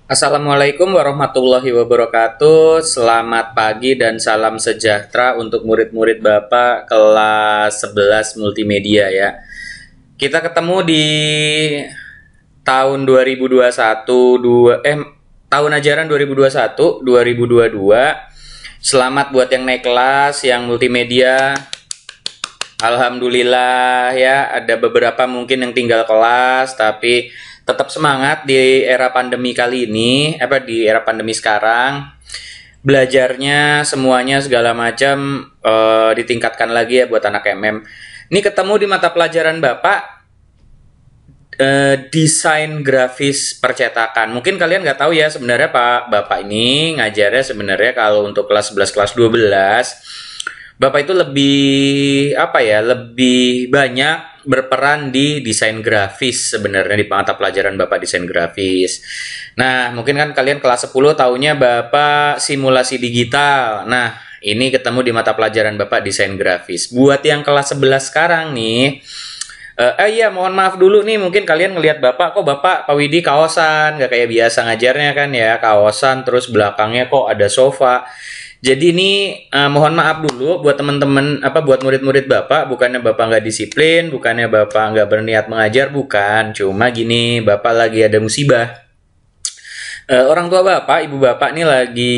Assalamualaikum warahmatullahi wabarakatuh. Selamat pagi dan salam sejahtera untuk murid-murid Bapak kelas 11 multimedia ya. Kita ketemu di tahun 2021 tahun ajaran 2021-2022. Selamat buat yang naik kelas, yang multimedia. Alhamdulillah ya, ada beberapa mungkin yang tinggal kelas, tapi tetap semangat di era pandemi kali ini, di era pandemi sekarang. Belajarnya semuanya segala macam ditingkatkan lagi ya buat anak MM. Ini ketemu di mata pelajaran Bapak desain grafis percetakan. Mungkin kalian nggak tahu ya sebenarnya Pak Bapak ini ngajarnya sebenarnya kalau untuk kelas 11 kelas 12 Bapak itu lebih banyak berperan di desain grafis sebenarnya di mata pelajaran Bapak desain grafis. Nah, mungkin kan kalian kelas 10 taunya Bapak simulasi digital. Nah, ini ketemu di mata pelajaran Bapak desain grafis. Buat yang kelas 11 sekarang nih, mohon maaf dulu nih, mungkin kalian ngelihat Bapak, kok Bapak Pak Widi kaosan, nggak kayak biasa ngajarnya kan ya, kaosan terus belakangnya kok ada sofa. Jadi ini mohon maaf dulu buat teman-teman, buat murid-murid Bapak, bukannya Bapak nggak disiplin, bukannya Bapak nggak berniat mengajar, bukan. Cuma gini, Bapak lagi ada musibah. Orang tua Bapak, ibu Bapak ini lagi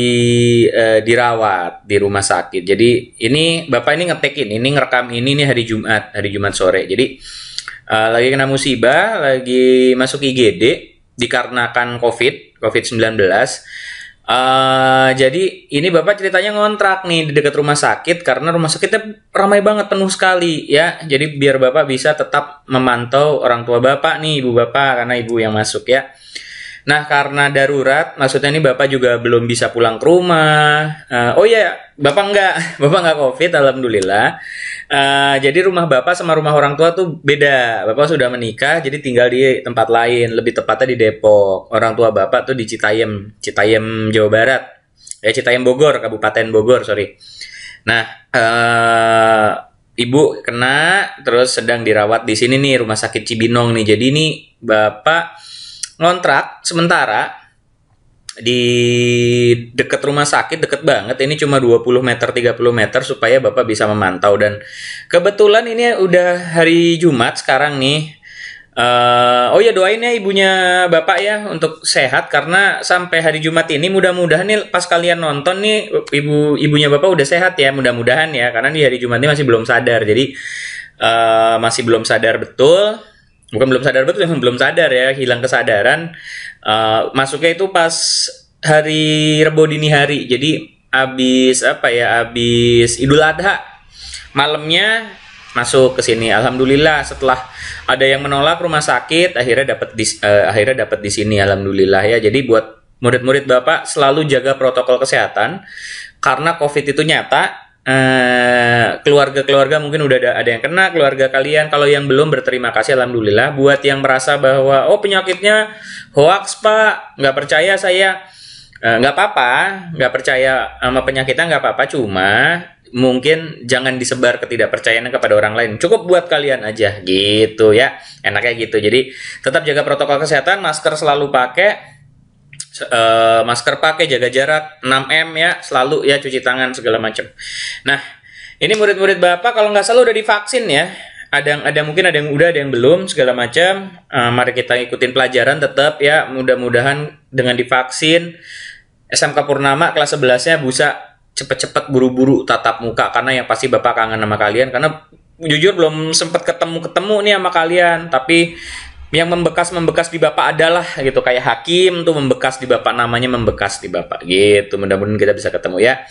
dirawat di rumah sakit. Jadi ini Bapak ini ini ngerekam ini nih hari Jumat sore. Jadi lagi kena musibah, lagi masuk IGD dikarenakan COVID-19. Jadi ini Bapak ceritanya ngontrak nih di dekat rumah sakit karena rumah sakitnya ramai banget, penuh sekali ya. Jadi biar Bapak bisa tetap memantau orang tua Bapak nih, ibu Bapak, karena ibu yang masuk ya. Nah, karena darurat, maksudnya ini Bapak juga belum bisa pulang ke rumah. Bapak nggak COVID, alhamdulillah. Jadi rumah Bapak sama rumah orang tua tuh beda. Bapak sudah menikah, jadi tinggal di tempat lain, lebih tepatnya di Depok. Orang tua Bapak tuh di Citayam, Jawa Barat. Ya, Citayam Bogor, Kabupaten Bogor, sorry. Nah, Ibu kena, terus sedang dirawat di sini nih, Rumah Sakit Cibinong nih. Jadi ini Bapak ngontrak sementara di dekat rumah sakit, deket banget, ini cuma 20 meter 30 meter supaya Bapak bisa memantau. Dan kebetulan ini udah hari Jumat sekarang nih. Doain ya ibunya Bapak ya untuk sehat, karena sampai hari Jumat ini mudah-mudahan nih pas kalian nonton nih ibunya Bapak udah sehat ya, mudah-mudahan ya, karena di hari Jumat ini masih belum sadar. Jadi masih belum sadar betul. Bukan belum sadar betul, belum sadar ya, hilang kesadaran. Masuknya itu pas hari Rebo dini hari. Jadi habis Idul Adha malamnya masuk ke sini. Alhamdulillah setelah ada yang menolak rumah sakit, akhirnya dapat di sini, alhamdulillah ya. Jadi buat murid-murid Bapak selalu jaga protokol kesehatan karena COVID itu nyata. Keluarga-keluarga mungkin udah ada yang kena, keluarga kalian. Kalau yang belum, berterima kasih, alhamdulillah. Buat yang merasa bahwa penyakitnya hoax Pak, nggak percaya saya, nggak apa-apa, nggak percaya sama penyakitnya nggak apa-apa. Cuma mungkin jangan disebar ketidakpercayaan kepada orang lain. Cukup buat kalian aja gitu ya, enaknya gitu. Jadi tetap jaga protokol kesehatan, masker selalu pakai. Masker pakai, jaga jarak 6M ya, selalu ya, cuci tangan segala macam. Nah, ini murid-murid Bapak kalau nggak salah udah divaksin ya. Mungkin ada yang udah, ada yang belum segala macam. Mari kita ikutin pelajaran tetap ya. Mudah-mudahan dengan divaksin SMK Purnama kelas 11-nya bisa cepet-cepet buru-buru tatap muka, karena yang pasti Bapak kangen sama kalian, karena jujur belum sempat ketemu nih sama kalian. Tapi yang membekas di Bapak adalah gitu, kayak Hakim tuh membekas di Bapak, namanya membekas di Bapak gitu. Mudah-mudahan kita bisa ketemu ya.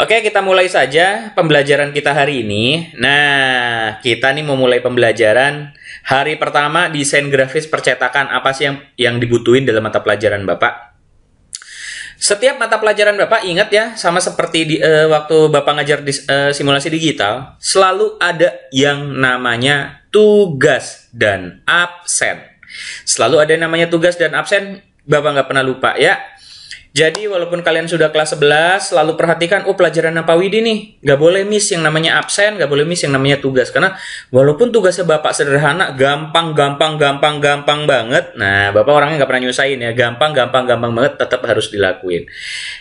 Oke, kita mulai saja pembelajaran kita hari ini. Nah, kita nih mau mulai pembelajaran hari pertama desain grafis percetakan. Apa sih yang dibutuhin dalam mata pelajaran Bapak? Setiap mata pelajaran Bapak ingat ya, sama seperti waktu Bapak ngajar simulasi digital, selalu ada yang namanya tugas dan absen. Selalu ada yang namanya tugas dan absen, Bapak nggak pernah lupa ya. Jadi walaupun kalian sudah kelas 11, selalu perhatikan, oh pelajaran apa Widi nih? Nggak boleh miss yang namanya absen, nggak boleh miss yang namanya tugas. Karena walaupun tugasnya Bapak sederhana, gampang banget. Nah, Bapak orangnya nggak pernah nyusahin ya, gampang banget, tetap harus dilakuin.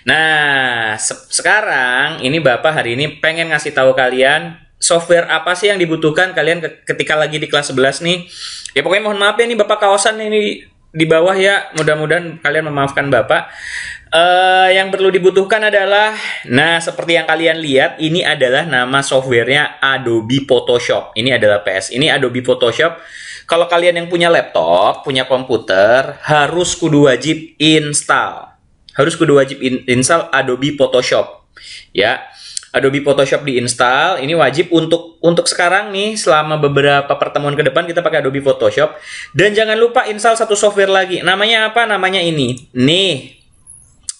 Nah, sekarang ini Bapak hari ini pengen ngasih tahu kalian, software apa sih yang dibutuhkan kalian ketika lagi di kelas 11 nih. Ya pokoknya mohon maaf ya, nih Bapak kaosan ini di bawah ya, mudah-mudahan kalian memaafkan Bapak. Yang perlu dibutuhkan adalah, nah seperti yang kalian lihat, ini adalah nama softwarenya Adobe Photoshop. Ini adalah PS, ini Adobe Photoshop. Kalau kalian yang punya laptop, punya komputer, harus kudu wajib install. Install Adobe Photoshop. Ya, Adobe Photoshop diinstal. Ini wajib untuk sekarang nih, selama beberapa pertemuan ke depan kita pakai Adobe Photoshop. Dan jangan lupa install satu software lagi. Namanya apa? Namanya ini. Nih.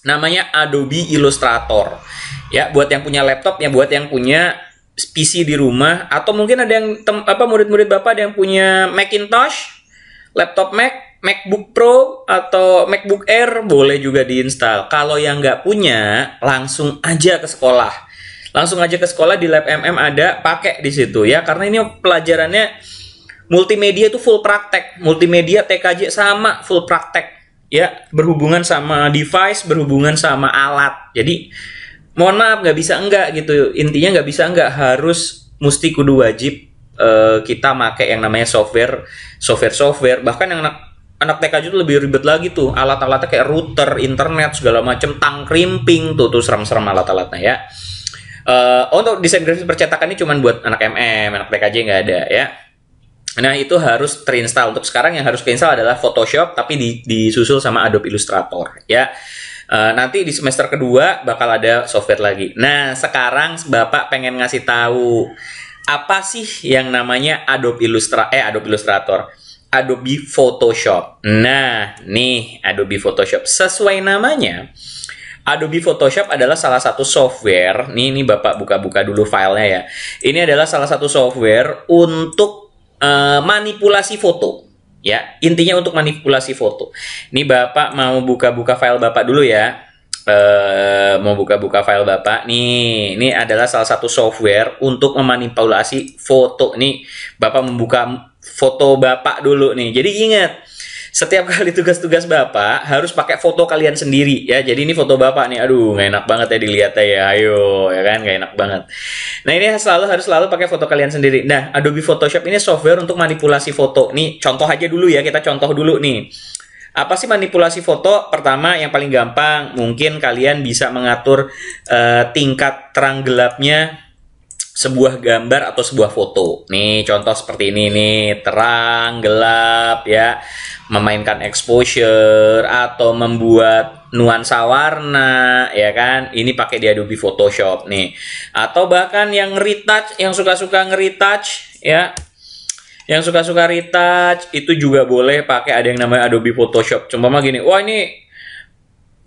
Namanya Adobe Illustrator. Ya, buat yang punya laptop, ya buat yang punya PC di rumah, atau mungkin ada yang murid-murid Bapak ada yang punya Macintosh, laptop Mac, MacBook Pro atau MacBook Air, boleh juga diinstal. Kalau yang nggak punya, langsung aja ke sekolah. Di Lab MM ada, pakai di situ ya, karena ini pelajarannya multimedia itu full praktek. Multimedia TKJ sama full praktek. Ya, berhubungan sama device, berhubungan sama alat. Jadi, mohon maaf, nggak bisa enggak gitu. Intinya nggak bisa enggak, harus mesti kudu wajib kita pakai yang namanya software. Bahkan yang anak TKJ itu lebih ribet lagi tuh. Alat-alatnya kayak router, internet, segala macam, tangkrimping tuh serem-serem alat-alatnya ya. Untuk desain grafis percetakan ini cuma buat anak MM, anak TKJ nggak ada ya. Nah, itu harus terinstall. Untuk sekarang yang harus terinstall adalah Photoshop, tapi disusul sama Adobe Illustrator ya. Nanti di semester kedua bakal ada software lagi. Nah, sekarang Bapak pengen ngasih tahu apa sih yang namanya Adobe Illustrator, Adobe Photoshop. Nah, nih Adobe Photoshop. Sesuai namanya, Adobe Photoshop adalah salah satu software. Nih Bapak buka-buka dulu filenya ya. Ini adalah salah satu software untuk manipulasi foto ya, intinya untuk manipulasi foto. Ini Bapak mau buka-buka file Bapak dulu ya. Mau buka-buka file Bapak nih. Ini adalah salah satu software untuk memanipulasi foto. Nih Bapak membuka foto Bapak dulu nih. Jadi ingat, setiap kali tugas-tugas Bapak harus pakai foto kalian sendiri ya. Jadi ini foto Bapak nih. Aduh, nggak enak banget ya dilihatnya ya. Ayo, ya kan, nggak enak banget. Nah, ini harus selalu pakai foto kalian sendiri. Nah, Adobe Photoshop ini software untuk manipulasi foto. Nih, contoh aja dulu ya. Kita contoh dulu nih. Apa sih manipulasi foto? Pertama, yang paling gampang, mungkin kalian bisa mengatur tingkat terang gelapnya sebuah gambar atau sebuah foto. Nih, contoh seperti ini nih, terang, gelap ya. Memainkan exposure atau membuat nuansa warna ya kan. Ini pakai di Adobe Photoshop nih. Atau bahkan yang retouch, yang suka-suka nge-retouch ya. Yang suka-suka retouch itu juga boleh pakai, ada yang namanya Adobe Photoshop. Cuma gini, wah ini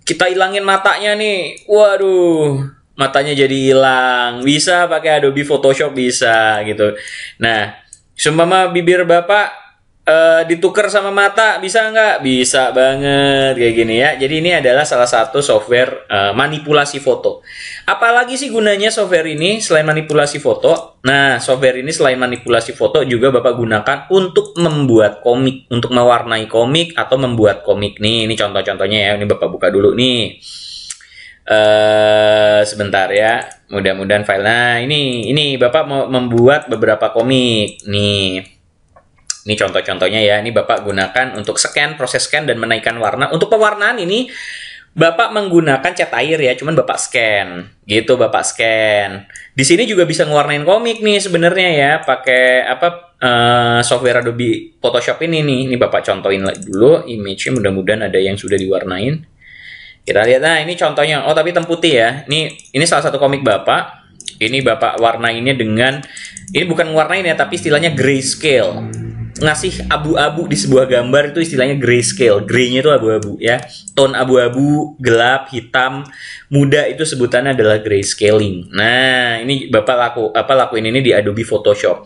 kita hilangin matanya nih. Waduh, matanya jadi hilang. Bisa pakai Adobe Photoshop, bisa gitu. Nah, seumpama bibir Bapak ditukar sama mata, bisa nggak? Bisa banget kayak gini ya. Jadi ini adalah salah satu software manipulasi foto. Apalagi sih gunanya software ini selain manipulasi foto? Nah, software ini selain manipulasi foto juga Bapak gunakan untuk membuat komik, untuk mewarnai komik atau membuat komik nih. Ini contoh-contohnya ya. Ini Bapak buka dulu nih. Sebentar ya. Mudah-mudahan file. Nah, ini Bapak mau membuat beberapa komik nih. Ini contoh-contohnya ya. Ini Bapak gunakan untuk scan, proses scan dan menaikkan warna. Untuk pewarnaan ini Bapak menggunakan cat air ya, cuman Bapak scan. Gitu Bapak scan. Di sini juga bisa ngewarnain komik nih sebenarnya ya, pakai software Adobe Photoshop ini nih. Ini Bapak contohin dulu image-nya, mudah-mudahan ada yang sudah diwarnain. Kita lihat, nah ini contohnya. Oh, tapi hitam putih ya. Ini salah satu komik Bapak. Ini Bapak warnainnya dengan, ini bukan warnain ya, tapi istilahnya grayscale. Ngasih abu-abu di sebuah gambar itu istilahnya grayscale. Grey-nya itu abu-abu ya. Tone abu-abu, gelap, hitam, muda itu sebutannya adalah grayscaling. Nah, ini Bapak lakuin ini di Adobe Photoshop.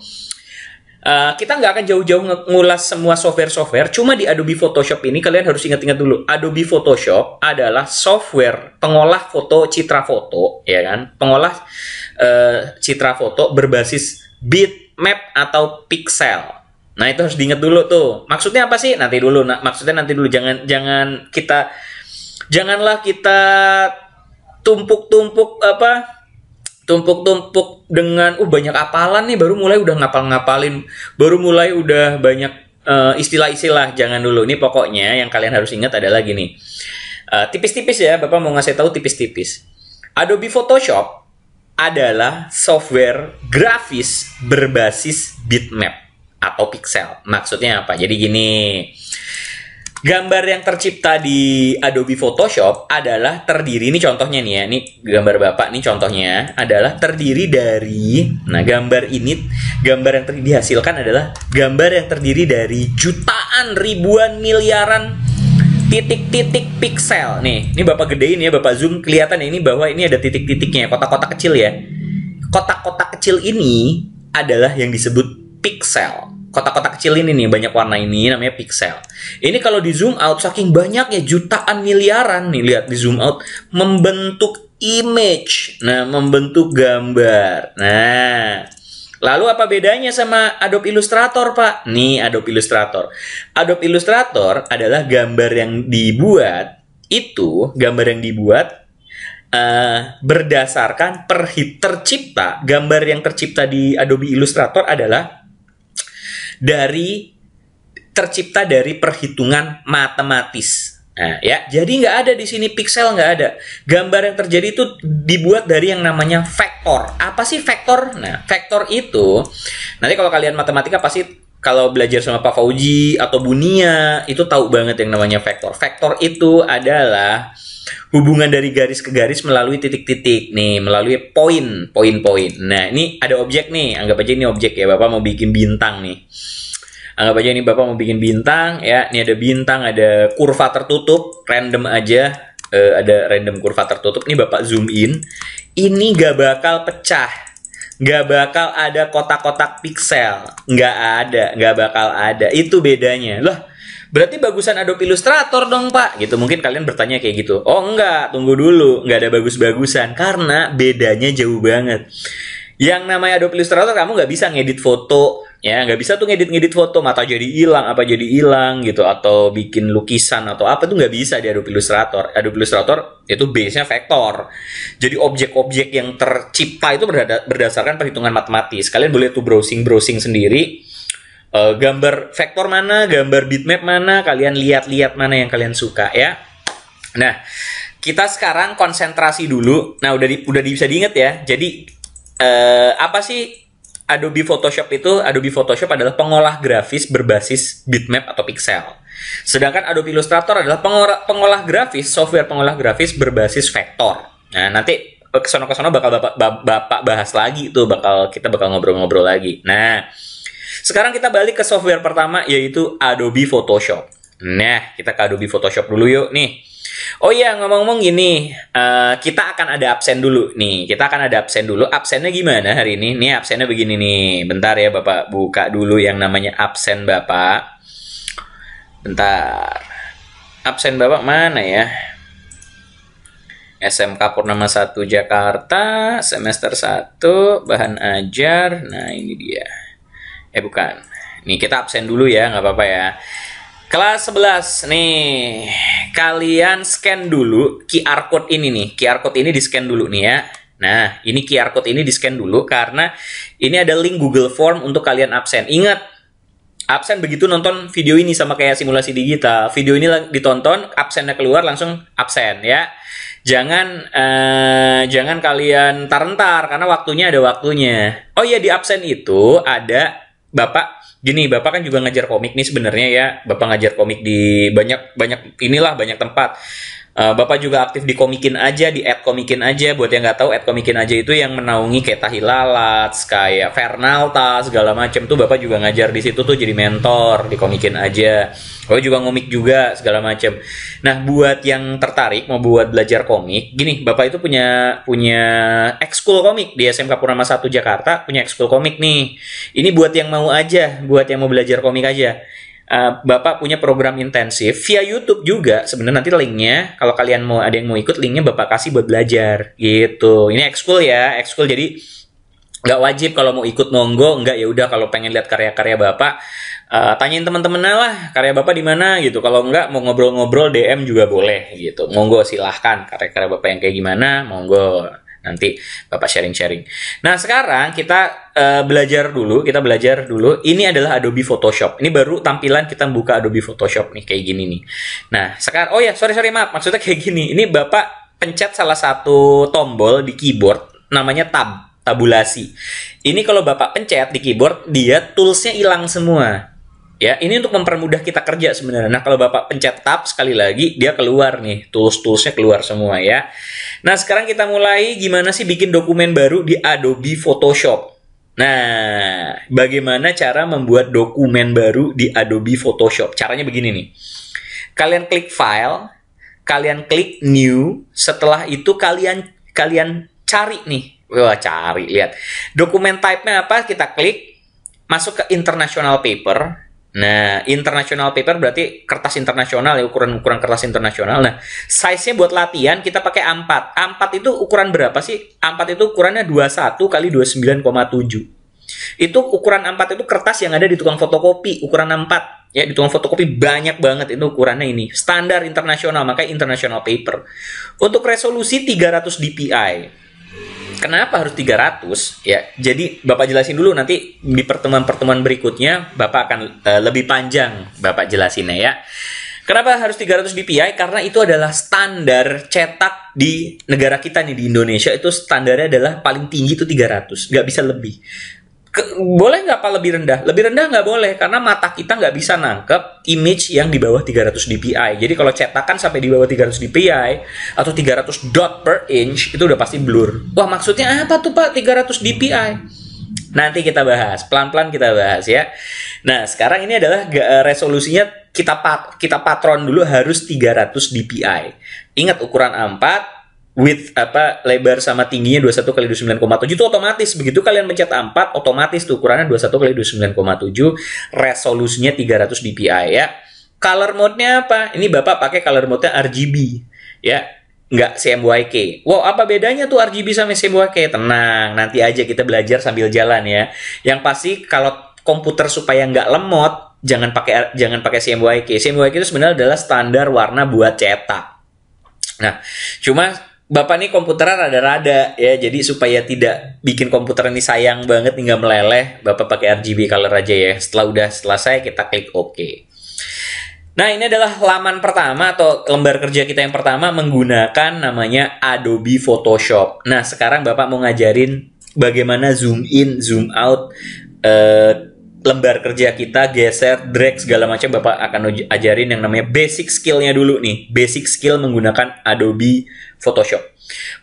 Kita nggak akan jauh-jauh ngulas semua software-software, cuma di Adobe Photoshop ini kalian harus ingat-ingat dulu. Adobe Photoshop adalah software pengolah foto, citra foto, ya kan? Pengolah citra foto berbasis bitmap atau pixel. Nah, itu harus diingat dulu tuh. Maksudnya apa sih? Nanti dulu. Maksudnya nanti dulu. Janganlah kita tumpuk-tumpuk dengan banyak apalan nih, baru mulai udah ngapalin, baru mulai udah banyak istilah-istilah. Jangan dulu. Ini pokoknya yang kalian harus ingat adalah gini. Tipis-tipis ya, Bapak mau ngasih tahu tipis-tipis. Adobe Photoshop adalah software grafis berbasis bitmap atau pixel. Maksudnya apa? Jadi gini. Gambar yang tercipta di Adobe Photoshop adalah terdiri, ini contohnya nih ya, ini gambar Bapak nih contohnya, adalah terdiri dari, nah gambar yang dihasilkan adalah gambar yang terdiri dari jutaan, ribuan, miliaran titik-titik piksel. Nih, ini Bapak gedein ya, Bapak zoom, kelihatan ya ini bahwa ini ada titik-titiknya, kotak-kotak kecil ya. Kotak-kotak kecil ini adalah yang disebut piksel. Kotak-kotak kecil ini nih, banyak warna ini namanya pixel. Ini kalau di zoom out, saking banyaknya, jutaan, miliaran nih, lihat di zoom out, membentuk image. Nah, membentuk gambar. Nah, lalu apa bedanya sama Adobe Illustrator, Pak? Nih, Adobe Illustrator. Adobe Illustrator adalah gambar yang dibuat, berdasarkan gambar yang tercipta di Adobe Illustrator adalah tercipta dari perhitungan matematis. Nah, ya, jadi nggak ada di sini pixel, nggak ada. Gambar yang terjadi itu dibuat dari yang namanya vektor. Apa sih vektor? Nah, vektor itu nanti kalau kalian matematika pasti kalau belajar sama Pak Fauji atau Bunia itu tahu banget yang namanya vektor. Vektor itu adalah hubungan dari garis ke garis melalui titik-titik nih, melalui poin-poin. Nah, ini ada objek nih, anggap aja ini objek ya, Bapak mau bikin bintang nih. Anggap aja ini Bapak mau bikin bintang ya, ini ada bintang, ada kurva tertutup, random aja, ada random kurva tertutup. Ini Bapak zoom in, ini gak bakal pecah, gak bakal ada kotak-kotak piksel, gak bakal ada. Itu bedanya. Loh, berarti bagusan Adobe Illustrator dong, Pak. Gitu, mungkin kalian bertanya kayak gitu. Oh enggak, tunggu dulu. Nggak ada bagus-bagusan. Karena bedanya jauh banget. Yang namanya Adobe Illustrator, kamu nggak bisa ngedit foto. Ya, nggak bisa tuh ngedit foto. Mata jadi hilang, apa jadi hilang gitu. Atau bikin lukisan atau apa tuh nggak bisa di Adobe Illustrator. Adobe Illustrator itu base-nya vektor. Jadi objek-objek yang tercipta itu berdasarkan perhitungan matematis. Kalian boleh tuh browsing sendiri. Gambar vektor mana, gambar bitmap mana, kalian lihat-lihat mana yang kalian suka ya. Nah, kita sekarang konsentrasi dulu. Nah, udah bisa diingat ya. Jadi apa sih Adobe Photoshop itu? Adobe Photoshop adalah pengolah grafis berbasis bitmap atau pixel. Sedangkan Adobe Illustrator adalah software pengolah grafis berbasis vektor. Nah, nanti kesono-kesono bakal Bapak bahas lagi tuh, kita bakal ngobrol-ngobrol lagi. Nah, sekarang kita balik ke software pertama, yaitu Adobe Photoshop. Nah, kita ke Adobe Photoshop dulu yuk nih. Oh iya, ngomong-ngomong gini, kita akan ada absen dulu nih. Absennya gimana hari ini? Nih absennya begini nih. Bentar ya, Bapak buka dulu yang namanya absen Bapak. Bentar. Absen Bapak mana ya? SMK Purnama 1 Jakarta, semester 1, bahan ajar. Nah, ini dia. Bukan. Nih kita absen dulu ya, nggak apa-apa ya. Kelas 11 nih. Kalian scan dulu QR code ini nih. QR code ini di-scan dulu nih ya. Nah, ini QR code ini di-scan dulu karena ini ada link Google Form untuk kalian absen. Ingat, absen begitu nonton video ini sama kayak simulasi digital. Video ini ditonton, absennya keluar langsung absen ya. Jangan kalian tar-ntar karena waktunya ada waktunya. Oh iya, di absen itu ada Bapak kan juga ngajar komik nih sebenarnya ya. Bapak ngajar komik di banyak tempat. Bapak juga aktif di Komikin Aja, di @komikin aja. Buat yang nggak tahu, @komikin aja itu yang menaungi kayak Tahilalat, kayak Fernalta, segala macam tuh Bapak juga ngajar di situ tuh, jadi mentor di Komikin Aja. Bapak juga ngomik juga segala macam. Nah, buat yang tertarik mau buat belajar komik, gini, Bapak itu punya ekskul komik di SMK Purnama 1 Jakarta, punya ekskul komik nih. Ini buat yang mau aja, buat yang mau belajar komik aja. Bapak punya program intensif via YouTube juga. Sebenarnya nanti linknya, kalau kalian ada yang mau ikut, linknya Bapak kasih buat belajar gitu. Ini ekskul ya, ekskul, jadi nggak wajib. Kalau mau ikut monggo, nggak ya udah. Kalau pengen lihat karya-karya Bapak, tanyain teman-temannya lah karya Bapak di mana gitu. Kalau nggak mau ngobrol-ngobrol, DM juga boleh gitu. Monggo, silahkan karya-karya Bapak yang kayak gimana, monggo. Nanti Bapak sharing-sharing. Nah, sekarang kita belajar dulu. Ini adalah Adobe Photoshop. Ini baru tampilan kita buka Adobe Photoshop nih, kayak gini nih. Nah, sekarang, oh ya, sorry, maaf. Maksudnya kayak gini. Ini Bapak pencet salah satu tombol di keyboard, namanya tabulasi. Ini kalau Bapak pencet di keyboard, dia toolsnya hilang semua. Ya, ini untuk mempermudah kita kerja sebenarnya. Nah, kalau Bapak pencet tab sekali lagi, dia keluar nih, tools-toolsnya keluar semua ya. Nah, sekarang kita mulai gimana sih bikin dokumen baru di Adobe Photoshop. Nah, bagaimana cara membuat dokumen baru di Adobe Photoshop? Caranya begini nih. Kalian klik File, kalian klik New, setelah itu kalian cari nih. Wah, cari, lihat. Dokumen type-nya apa? Kita klik, masuk ke International Paper. Nah, international paper berarti kertas internasional ya, ukuran kertas internasional. Nah, size-nya buat latihan kita pakai A4. A4 itu ukuran berapa sih? A4 itu ukurannya 21 kali 29,7. Itu ukuran A4 itu kertas yang ada di tukang fotokopi, ukuran A4. Ya, di tukang fotokopi banyak banget itu ukurannya ini. Standar internasional, makanya international paper. Untuk resolusi 300 dpi. Kenapa harus 300? Ya, jadi Bapak jelasin dulu, nanti di pertemuan-pertemuan berikutnya Bapak akan lebih panjang Bapak jelasinnya ya. Kenapa harus 300 dpi? Karena itu adalah standar cetak di negara kita nih, di Indonesia itu standarnya adalah paling tinggi itu 300, nggak bisa lebih. Boleh nggak Pak lebih rendah? Lebih rendah nggak boleh, karena mata kita nggak bisa nangkep image yang di bawah 300 dpi. Jadi kalau cetakan sampai di bawah 300 dpi atau 300 dot per inch, itu udah pasti blur. Wah, maksudnya apa tuh Pak 300 dpi? Nanti kita bahas, pelan-pelan kita bahas ya. Nah, sekarang ini adalah resolusinya kita patron dulu harus 300 dpi. Ingat ukuran A4, width lebar sama tingginya 21 kali 29,7 itu otomatis. Begitu kalian pencet A4, otomatis tuh ukurannya 21 kali 29,7, resolusinya 300 dpi ya. Color mode-nya apa? Ini Bapak pakai color mode-nya RGB ya, nggak CMYK. Wow, apa bedanya tuh RGB sama CMYK? Tenang, nanti aja kita belajar sambil jalan ya. Yang pasti kalau komputer supaya nggak lemot, jangan pakai CMYK. CMYK itu sebenarnya adalah standar warna buat cetak. Nah, cuma Bapak nih komputeran rada-rada ya, jadi supaya tidak bikin komputer ini sayang banget hingga meleleh, Bapak pakai RGB color aja ya. Setelah udah selesai, kita klik OK. Nah, ini adalah halaman pertama atau lembar kerja kita yang pertama menggunakan namanya Adobe Photoshop. Nah, sekarang Bapak mau ngajarin bagaimana zoom in, zoom out, lembar kerja kita, geser, drag, segala macam. Bapak akan ajarin yang namanya basic skill-nya dulu nih. Basic skill menggunakan Adobe Photoshop.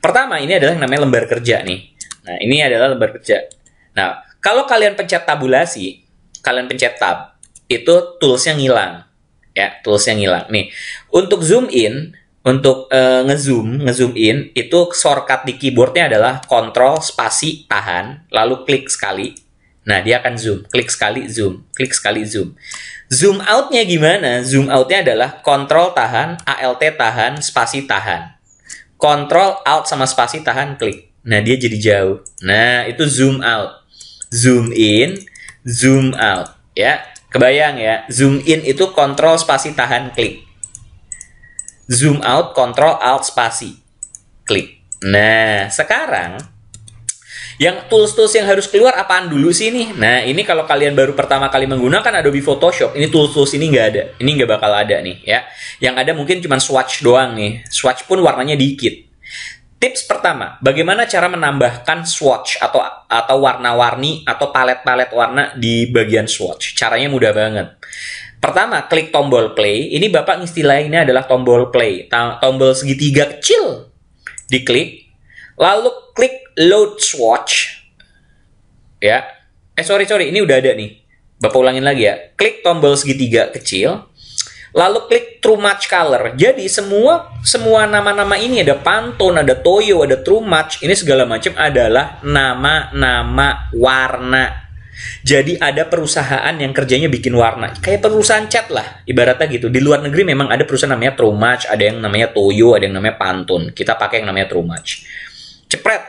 Pertama, ini adalah yang namanya lembar kerja nih. Nah, ini adalah lembar kerja. Nah, kalau kalian pencet tabulasi, kalian pencet tab, itu tools-nya ngilang. Ya, tools-nya ngilang. Nih, untuk zoom in, untuk ngezoom in, itu shortcut di keyboardnya adalah Ctrl spasi tahan, lalu klik sekali. Nah, dia akan zoom. Klik sekali, zoom. Klik sekali, zoom. Zoom out-nya gimana? Zoom out-nya adalah Ctrl tahan, Alt tahan, spasi tahan. Ctrl Alt sama spasi tahan, klik. Nah, dia jadi jauh. Nah, itu zoom out. Zoom in, zoom out. Ya, kebayang ya? Zoom in itu Ctrl spasi tahan, klik. Zoom out, Ctrl Alt spasi, klik. Nah, sekarang yang tools-tools yang harus keluar apaan dulu sih nih? Nah, ini kalau kalian baru pertama kali menggunakan Adobe Photoshop, ini tools-tools ini nggak ada. Ini nggak bakal ada nih ya. Yang ada mungkin cuma swatch doang nih. Swatch pun warnanya dikit. Tips pertama, bagaimana cara menambahkan swatch atau warna-warni atau palet-palet warna di bagian swatch? Caranya mudah banget. Pertama, klik tombol play. Ini Bapak istilahinnya adalah tombol play. Tombol segitiga kecil. Diklik. Lalu klik load swatch. Ya. Sorry. Ini udah ada nih. Bapak ulangin lagi ya. Klik tombol segitiga kecil. Lalu klik True Match Color. Jadi semua nama-nama ini ada Pantone, ada Toyo, ada True Match. Ini segala macam adalah nama-nama warna. Jadi ada perusahaan yang kerjanya bikin warna. Kayak perusahaan cat lah, ibaratnya gitu. Di luar negeri memang ada perusahaan namanya True Match, ada yang namanya Toyo, ada yang namanya Pantone. Kita pakai yang namanya True Match. Cepret.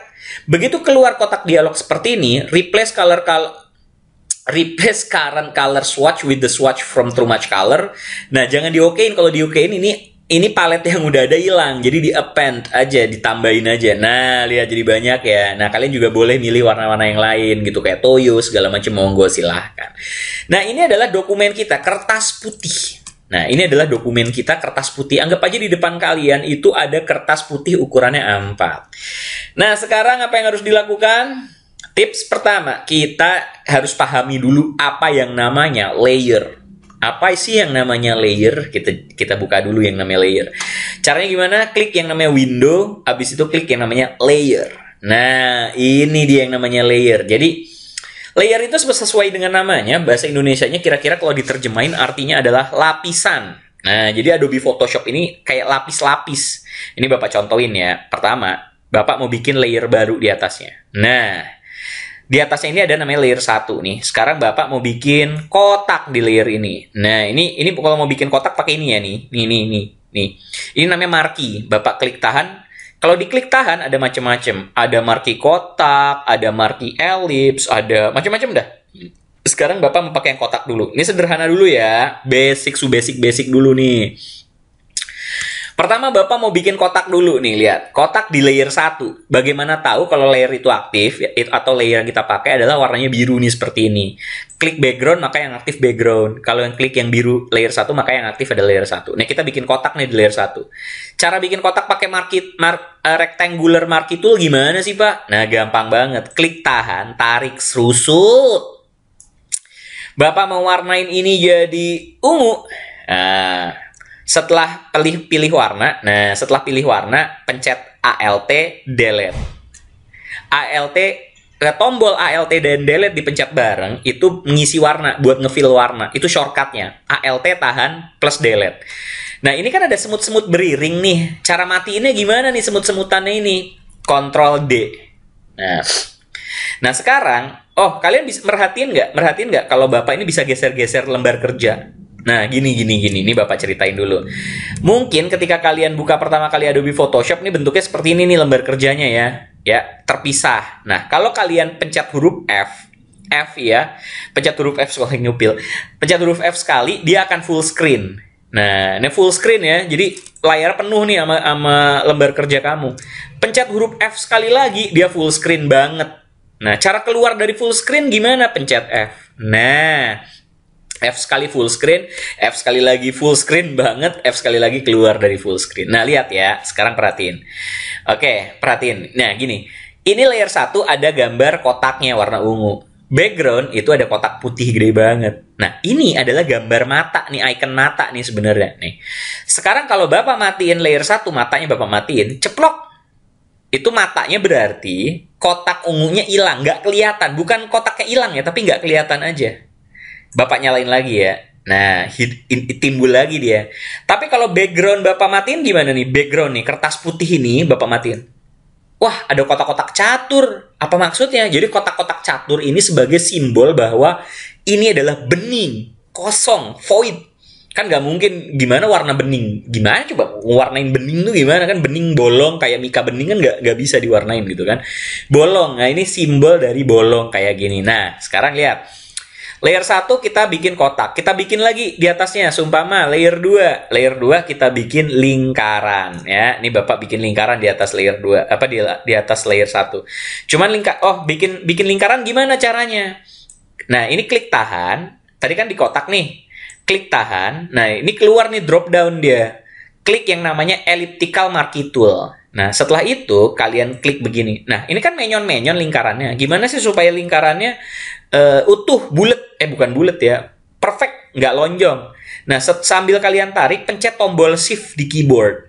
Begitu keluar kotak dialog seperti ini, replace current color swatch with the swatch from True Match Color. Nah, jangan di-okein. Kalau di-okein ini palet yang udah ada hilang. Jadi di-append aja, ditambahin aja. Nah, lihat jadi banyak ya. Nah, kalian juga boleh milih warna-warna yang lain gitu kayak Toyo segala macam, monggo silahkan. Nah, ini adalah dokumen kita, kertas putih. Nah, ini adalah dokumen kita, kertas putih. Anggap aja di depan kalian itu ada kertas putih ukurannya A4. Nah, sekarang apa yang harus dilakukan? Tips pertama, kita harus pahami dulu apa yang namanya layer. Apa sih yang namanya layer? Kita buka dulu yang namanya layer. Caranya gimana? Klik yang namanya window, habis itu klik yang namanya layer. Nah, ini dia yang namanya layer. Jadi, layer itu sesuai dengan namanya, bahasa Indonesianya kira-kira kalau diterjemahin artinya adalah lapisan. Nah, jadi Adobe Photoshop ini kayak lapis-lapis. Ini Bapak contohin ya. Pertama, Bapak mau bikin layer baru di atasnya. Nah, di atasnya ini ada namanya layer 1 nih. Sekarang Bapak mau bikin kotak di layer ini. Nah, ini kalau mau bikin kotak pakai ini ya nih. Nih. Ini namanya marquee. Bapak klik tahan. Kalau diklik tahan ada macam-macam. Ada marquee kotak, ada marquee ellipse, ada macam-macam dah. Sekarang Bapak mau pakai yang kotak dulu. Ini sederhana dulu ya. Basic dulu nih. Pertama Bapak mau bikin kotak dulu nih, lihat. Kotak di layer 1. Bagaimana tahu kalau layer itu aktif atau layer yang kita pakai adalah warnanya biru nih seperti ini. Klik background maka yang aktif background. Kalau yang klik yang biru layer 1 maka yang aktif ada layer 1. Nah, kita bikin kotak nih di layer 1. Cara bikin kotak pakai rectangular marquee tool gimana sih, Pak? Nah, gampang banget. Klik tahan, tarik serusut. Bapak mau warnain ini jadi ungu. Nah, setelah pilih warna, pencet Alt delete. Tombol Alt dan delete dipencet bareng itu mengisi warna, buat ngefill warna. Itu shortcutnya. Alt tahan plus delete. Nah, ini kan ada semut-semut beriring nih. Cara matiinnya gimana nih semut-semutannya ini? Ctrl D. Nah, sekarang, kalian bisa merhatiin nggak kalau Bapak ini bisa geser-geser lembar kerja? Nah, gini. Ini Bapak ceritain dulu. Mungkin ketika kalian buka pertama kali Adobe Photoshop, ini bentuknya seperti ini nih lembar kerjanya ya. Ya, terpisah. Nah, kalau kalian pencet huruf F ya. Pencet huruf F sekali nyupil. Pencet huruf F sekali, dia akan full screen. Nah, ini full screen ya. Jadi, layar penuh nih sama lembar kerja kamu. Pencet huruf F sekali lagi, dia full screen banget. Nah, cara keluar dari full screen gimana? Pencet F. Nah, F sekali full screen, F sekali lagi full screen banget, F sekali lagi keluar dari full screen. Nah, lihat ya, sekarang perhatiin. Oke, perhatiin. Nah, gini. Ini layer 1 ada gambar kotaknya warna ungu. Background itu ada kotak putih gede banget. Nah, ini adalah gambar mata nih, icon mata nih sebenarnya nih. Sekarang kalau Bapak matiin layer 1, matanya Bapak matiin, ceplok. Itu matanya berarti kotak ungunya hilang, nggak kelihatan. Bukan kotaknya hilang ya, tapi nggak kelihatan aja. Bapak nyalain lagi ya. Nah, timbul lagi dia. Tapi kalau background Bapak matiin gimana nih? Background nih, kertas putih ini Bapak matiin. Wah, ada kotak-kotak catur. Apa maksudnya? Jadi kotak-kotak catur ini sebagai simbol bahwa ini adalah bening, kosong, void. Kan nggak mungkin gimana warna bening. Gimana coba warnain bening tuh gimana? Kan bening bolong, kayak Mika bening kan nggak bisa diwarnain gitu kan. Bolong, nah ini simbol dari bolong kayak gini. Nah, sekarang lihat. Layer 1 kita bikin kotak. Kita bikin lagi di atasnya. Sumpama layer 2. Layer 2 kita bikin lingkaran ya. Ini Bapak bikin lingkaran di atas layer 2. Apa di atas layer 1. Cuman bikin lingkaran gimana caranya? Nah, ini klik tahan. Tadi kan di kotak nih. Klik tahan. Nah, ini keluar nih drop down dia. Klik yang namanya elliptical marquee tool. Nah, setelah itu kalian klik begini. Nah, ini kan menyon-menyon lingkarannya. Gimana sih supaya lingkarannya utuh, bulat? Bukan bulat ya. Perfect. nggak lonjong. Nah, sambil kalian tarik, pencet tombol shift di keyboard.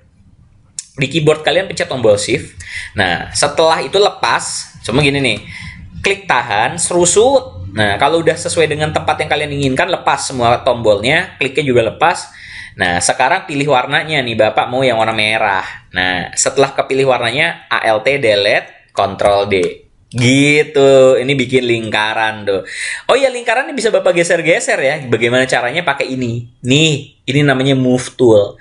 Di keyboard kalian pencet tombol shift. Nah, setelah itu lepas, cuma gini nih, klik tahan, serusut. Nah, kalau udah sesuai dengan tempat yang kalian inginkan, lepas semua tombolnya, kliknya juga lepas. Nah, sekarang pilih warnanya nih, Bapak mau yang warna merah. Nah, setelah kepilih warnanya, Alt delete, Ctrl D. Gitu, ini bikin lingkaran tuh. Oh ya, lingkaran ini bisa Bapak geser-geser ya. Bagaimana caranya pakai ini? Nih, ini namanya move tool.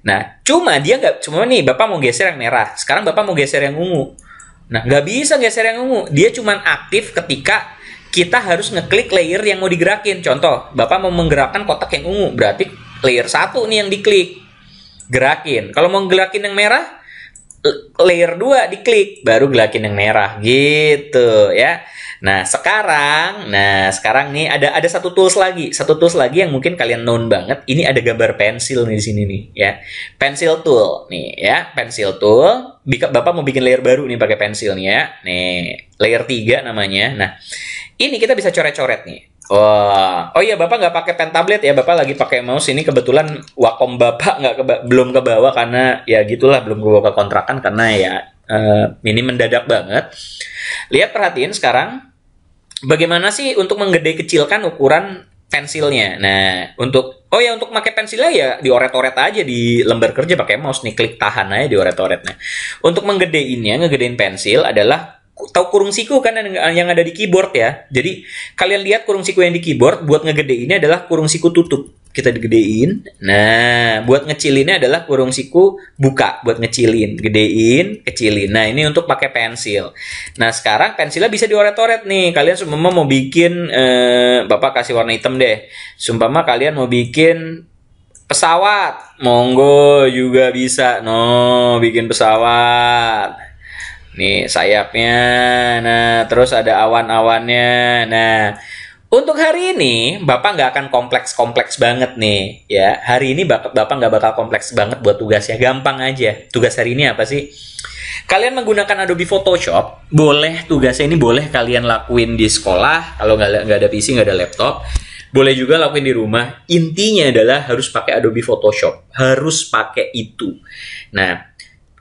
Nah, cuma nih, Bapak mau geser yang merah. Sekarang Bapak mau geser yang ungu. Nah, nggak bisa geser yang ungu. Dia cuma aktif ketika kita harus ngeklik layer yang mau digerakin. Contoh, Bapak mau menggerakkan kotak yang ungu, berarti layer 1 nih yang diklik, gerakin. Kalau mau gerakin yang merah, layer 2 diklik, baru gerakin yang merah, gitu ya. Nah sekarang nih ada satu tools lagi yang mungkin kalian known banget. Ini ada gambar pensil nih di sini nih ya, pensil tool nih ya, pensil tool. Bapak mau bikin layer baru nih pakai pensil nih ya, nih layer 3 namanya. Nah, ini kita bisa coret-coret nih. Oh iya, Bapak nggak pakai pen tablet ya, Bapak lagi pakai mouse. Ini kebetulan Wacom Bapak belum kebawa karena ya gitulah, belum kebawa ke kontrakan karena ya ini mendadak banget. Lihat, perhatiin sekarang bagaimana sih untuk menggede kecilkan ukuran pensilnya. Nah, untuk pakai pensilnya ya dioret-oret aja di lembar kerja pakai mouse nih, klik tahan aja dioret-oret. Nah, untuk ngegedein pensil adalah, tahu kurung siku kan yang ada di keyboard ya. Jadi kalian lihat kurung siku yang di keyboard, buat ngegedeinnya adalah kurung siku tutup, kita digedein. Nah, buat ngecilinnya adalah kurung siku buka, buat ngecilin, gedein, kecilin. Nah, ini untuk pakai pensil. Nah, sekarang pensilnya bisa dioret-oret nih. Kalian sumpama mau bikin, Bapak kasih warna hitam deh. Sumpama kalian mau bikin pesawat, monggo juga bisa. No, bikin pesawat. Nih sayapnya, nah terus ada awan-awannya. Nah, untuk hari ini Bapak nggak akan kompleks-kompleks banget nih ya. Hari ini Bapak nggak bakal kompleks banget buat tugasnya, gampang aja. Tugas hari ini apa sih? Kalian menggunakan Adobe Photoshop, tugasnya ini boleh kalian lakuin di sekolah. Kalau nggak ada PC, nggak ada laptop, boleh juga lakuin di rumah. Intinya adalah harus pakai Adobe Photoshop, harus pakai itu. Nah,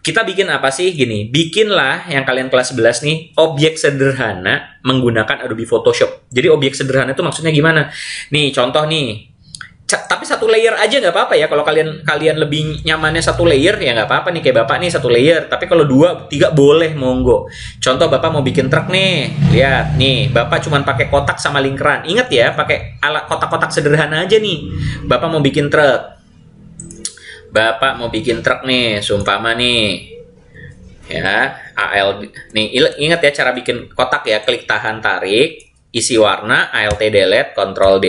kita bikin apa sih? Gini, bikinlah yang kalian kelas 11 nih, objek sederhana menggunakan Adobe Photoshop. Jadi objek sederhana itu maksudnya gimana? Nih, contoh nih. Tapi satu layer aja nggak apa-apa ya. Kalau kalian lebih nyamannya satu layer, ya nggak apa-apa nih. Kayak Bapak nih satu layer. Tapi kalau 2, 3 boleh, monggo. Contoh Bapak mau bikin truk nih. Lihat, nih Bapak cuma pakai kotak sama lingkaran. Ingat ya, pakai alat kotak-kotak sederhana aja nih. Bapak mau bikin truk. Bapak mau bikin truk nih, sumpama nih ya, nih ingat ya cara bikin kotak ya, klik tahan tarik, isi warna, Alt delete, Ctrl D.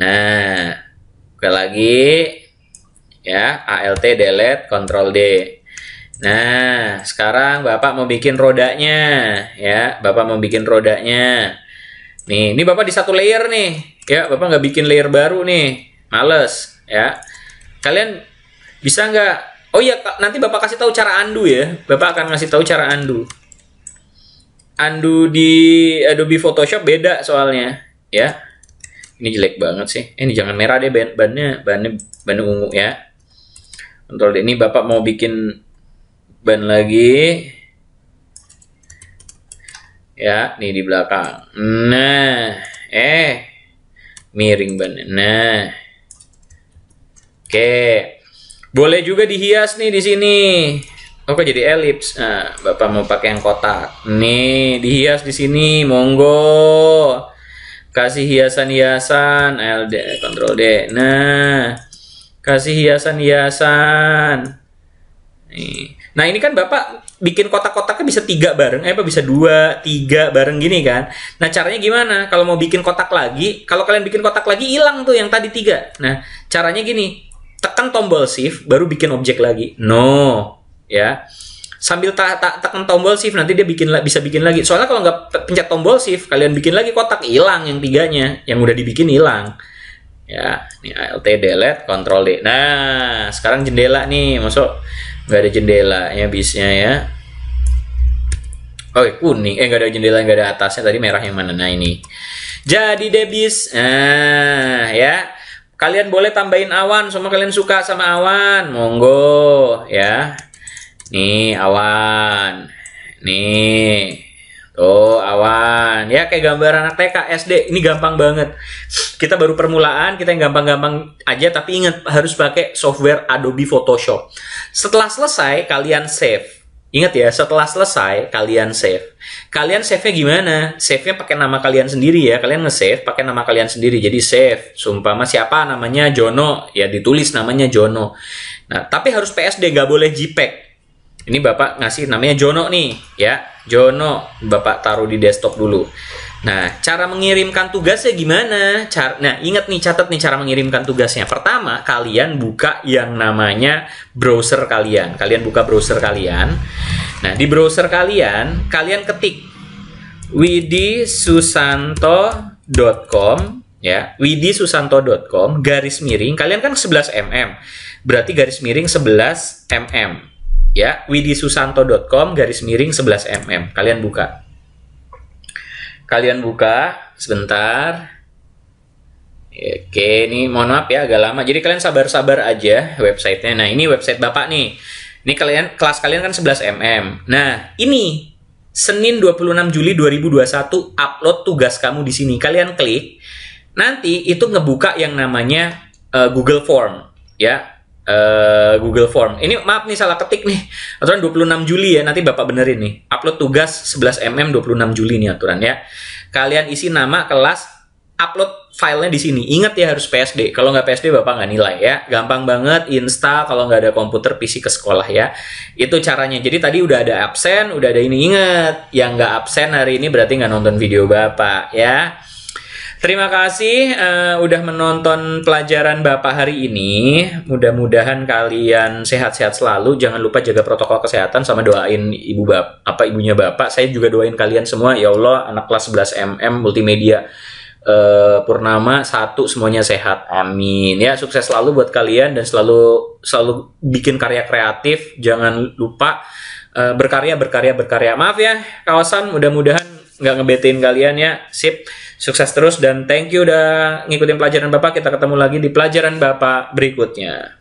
Nah, sekali lagi ya, Alt delete, Ctrl D. Nah, sekarang Bapak mau bikin rodanya ya, Bapak mau bikin rodanya. Nih, ini Bapak di satu layer nih ya, Bapak nggak bikin layer baru nih, males ya. Kalian bisa nggak? Oh iya, nanti Bapak kasih tahu cara undo ya. Bapak akan ngasih tahu cara undo. Undo di Adobe Photoshop beda soalnya, ya. Ini jelek banget sih. Ini jangan merah deh, bannya ungu ya. Ctrl D. Ini Bapak mau bikin ban lagi. Ya, nih di belakang. Nah, miring bannya. Nah. Oke. Boleh juga dihias nih di sini. Kok jadi elips? Nah, Bapak mau pakai yang kotak. Nih, dihias di sini, monggo. Kasih hiasan-hiasan, Ctrl D. Nah, kasih hiasan-hiasan. Nih. Nah, ini kan Bapak bikin kotak-kotaknya bisa 3 bareng, bisa 2, 3 bareng gini kan. Nah, caranya gimana? Kalau mau bikin kotak lagi, kalau kalian bikin kotak lagi, hilang tuh yang tadi 3. Nah, caranya gini. Tekan tombol shift baru bikin objek lagi. No, ya. Sambil tekan tombol shift nanti dia bisa bikin lagi. Soalnya kalau nggak pencet tombol shift, kalian bikin lagi kotak, hilang yang 3-nya, yang udah dibikin hilang. Ya, ini Alt delete, Ctrl D. Nah, sekarang jendela nih, masuk nggak ada jendelanya bisnya ya. Oh, kuning. Nggak ada jendela, nggak ada atasnya. Tadi merah yang mana? Nah, ini. Jadi debis. Nah, ya. Kalian boleh tambahin awan, semua kalian suka sama awan. Monggo, ya. Nih, awan. Nih. Tuh, awan. Ya, kayak gambar anak TK, SD. Ini gampang banget. Kita baru permulaan, kita yang gampang-gampang aja, tapi ingat harus pakai software Adobe Photoshop. Setelah selesai, kalian save. Ingat ya, setelah selesai, kalian save. Kalian save-nya gimana? Save-nya pakai nama kalian sendiri ya. Kalian nge-save pakai nama kalian sendiri. Jadi save. Sumpama siapa namanya Jono, ya ditulis namanya Jono. Nah, tapi harus PSD, nggak boleh JPEG. Ini Bapak ngasih namanya Jono nih, ya. Jono, Bapak taruh di desktop dulu. Nah, cara mengirimkan tugasnya gimana? Nah, ingat nih, catat nih cara mengirimkan tugasnya. Pertama, kalian buka yang namanya browser kalian. Kalian buka browser kalian. Nah, di browser kalian, kalian ketik widisusanto.com, ya. widisusanto.com garis miring. Kalian kan 11 mm. Berarti garis miring 11 mm. Ya, widisusanto.com garis miring 11 mm. Kalian buka. Kalian buka sebentar. Oke, ini mohon maaf ya agak lama. Jadi kalian sabar-sabar aja websitenya. Nah, ini website Bapak nih. Ini kelas kalian kan 11 mm. Nah, ini Senin 26 Juli 2021 upload tugas kamu di sini. Kalian klik. Nanti itu ngebuka yang namanya Google Form, ya. Google Form. Ini maaf nih salah ketik nih. Aturan 26 Juli ya, nanti Bapak benerin nih. Upload tugas 11 mm 26 Juli nih aturan ya. Kalian isi nama, kelas, upload filenya di sini. Ingat ya harus PSD. Kalau nggak PSD Bapak nggak nilai ya. Gampang banget install kalau nggak ada komputer PC ke sekolah ya. Itu caranya. Jadi tadi udah ada absen, udah ada ini. Ingat, yang nggak absen hari ini berarti nggak nonton video Bapak ya. Terima kasih udah menonton pelajaran Bapak hari ini. Mudah-mudahan kalian sehat-sehat selalu. Jangan lupa jaga protokol kesehatan sama doain ibunya Bapak. Saya juga doain kalian semua. Ya Allah, anak kelas 11 mm multimedia Purnama 1 semuanya sehat. Amin. Ya, sukses selalu buat kalian dan selalu bikin karya kreatif. Jangan lupa berkarya. Maaf ya, kawasan. Mudah-mudahan nggak ngebetin kalian ya. Sip. Sukses terus dan thank you udah ngikutin pelajaran Bapak. Kita ketemu lagi di pelajaran Bapak berikutnya.